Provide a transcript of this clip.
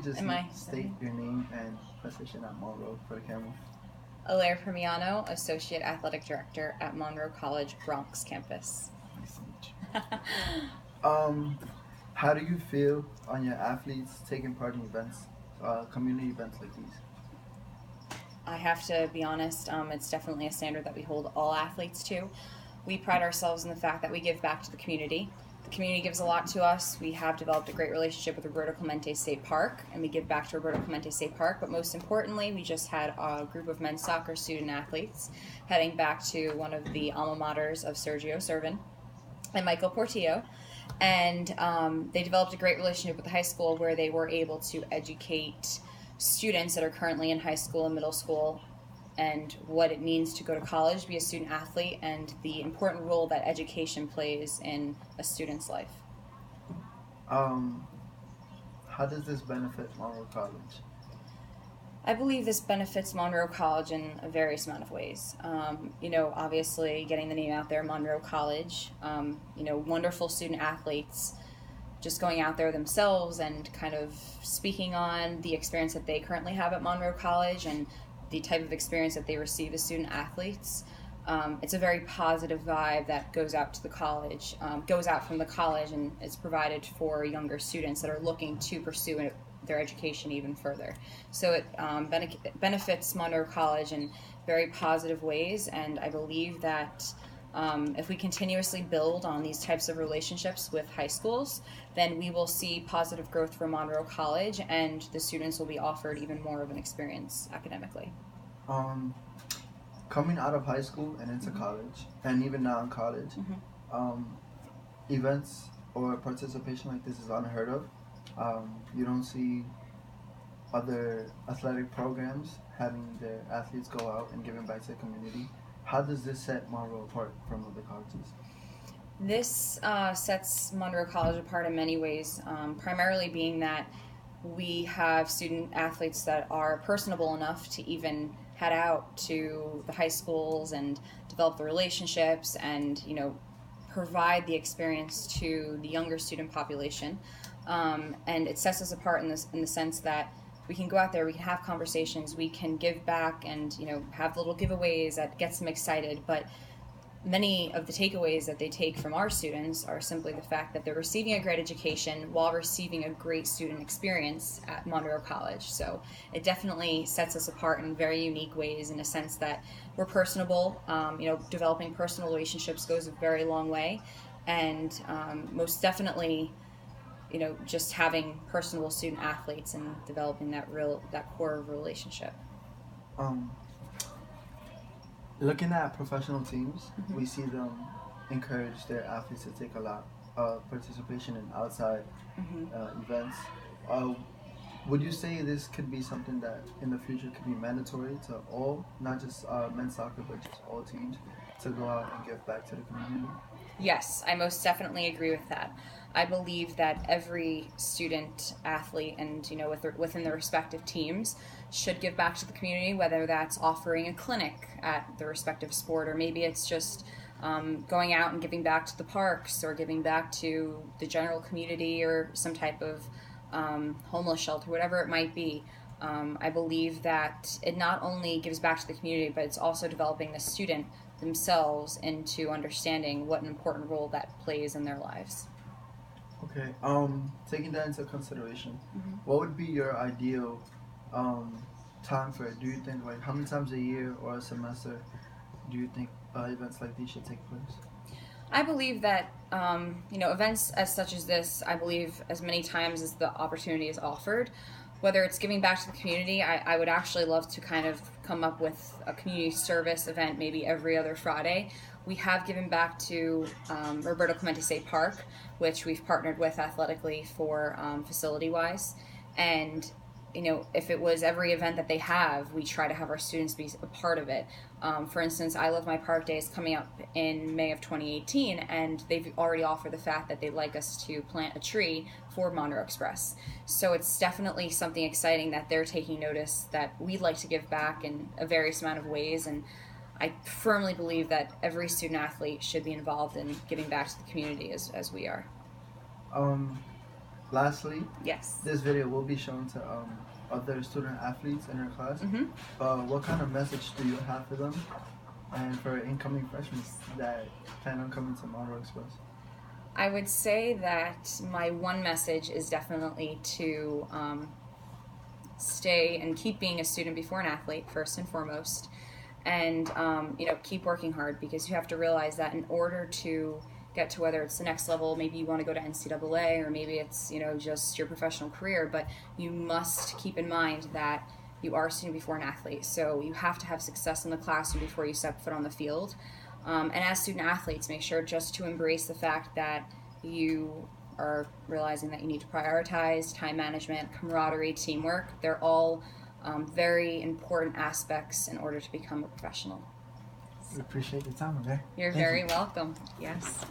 just Am I? state your name and position at Monroe for the camera? Alaire Permiano, Associate Athletic Director at Monroe College Bronx campus. Nice to meet you. How do you feel on your athletes taking part in events, community events like these? I have to be honest, it's definitely a standard that we hold all athletes to. We pride ourselves in the fact that we give back to the community. The community gives a lot to us. We have developed a great relationship with Roberto Clemente State Park, and we give back to Roberto Clemente State Park. But most importantly, we just had a group of men's soccer student athletes heading back to one of the alma maters of Sergio Servin and Michael Portillo. And they developed a great relationship with the high school where they were able to educate students that are currently in high school and middle school and what it means to go to college, be a student athlete, and the important role that education plays in a student's life. Um, how does this benefit Monroe College? I believe this benefits Monroe College in a various amount of ways. Obviously getting the name out there, Monroe College, wonderful student athletes just going out there themselves and kind of speaking on the experience that they currently have at Monroe College and the type of experience that they receive as student athletes. It's a very positive vibe that goes out to the college, goes out from the college, and is provided for younger students that are looking to pursue their education even further. So it benefits Monroe College in very positive ways, and I believe that if we continuously build on these types of relationships with high schools, then we will see positive growth for Monroe College, and the students will be offered even more of an experience academically. Um, Coming out of high school and into college, and even now in college, events or participation like this is unheard of. You don't see other athletic programs having their athletes go out and giving back to the community. How does this set Monroe apart from other colleges? This sets Monroe College apart in many ways, primarily being that we have student athletes that are personable enough to even head out to the high schools and develop the relationships and, provide the experience to the younger student population. And it sets us apart in the sense that we can go out there, we can have conversations, we can give back and, have little giveaways that gets them excited. But many of the takeaways that they take from our students are simply the fact that they're receiving a great education while receiving a great student experience at Monroe College. So it definitely sets us apart in very unique ways in a sense that we're personable. Developing personal relationships goes a very long way. And most definitely, just having personable student athletes and developing that core relationship. Um, Looking at professional teams, we see them encourage their athletes to take a lot of participation in outside events. Would you say this could be something that in the future could be mandatory to all, not just men's soccer, but just all teams, to go out and give back to the community? Yes, I most definitely agree with that. I believe that every student athlete and within their respective teams should give back to the community, whether that's offering a clinic at the respective sport or maybe it's just going out and giving back to the parks or giving back to the general community or some type of homeless shelter, whatever it might be. I believe that it not only gives back to the community, but it's also developing the student themselves into understanding what an important role that plays in their lives. Okay. Taking that into consideration, what would be your ideal time for it? Do you think how many times a year or a semester do you think events like these should take place? I believe that events as such as this, I believe as many times as the opportunity is offered, whether it's giving back to the community, I would actually love to kind of come up with a community service event maybe every other Friday. We have given back to Roberto Clemente State Park, which we've partnered with athletically for facility-wise. And if it was every event that they have, we try to have our students be a part of it. For instance, I Love My Park Day is coming up in May of 2018, and they've already offered the fact that they'd like us to plant a tree for Monroe Express. So it's definitely something exciting that they're taking notice that we'd like to give back in a various amount of ways, and I firmly believe that every student athlete should be involved in giving back to the community as we are. Um, Lastly, Yes. this video will be shown to other student athletes in our class. What kind of message do you have for them and for incoming freshmen that plan on coming to Monroe Express? I would say that my one message is definitely to stay and keep being a student before an athlete, first and foremost, and keep working hard, because you have to realize that in order to get to, whether it's the next level, maybe you want to go to NCAA, or maybe it's just your professional career, but you must keep in mind that you are a student before an athlete. So you have to have success in the classroom before you step foot on the field. And as student athletes, make sure just to embrace the fact that you are realizing that you need to prioritize time management, camaraderie, teamwork. They're all very important aspects in order to become a professional. We appreciate your time, okay? You're very welcome. Yes.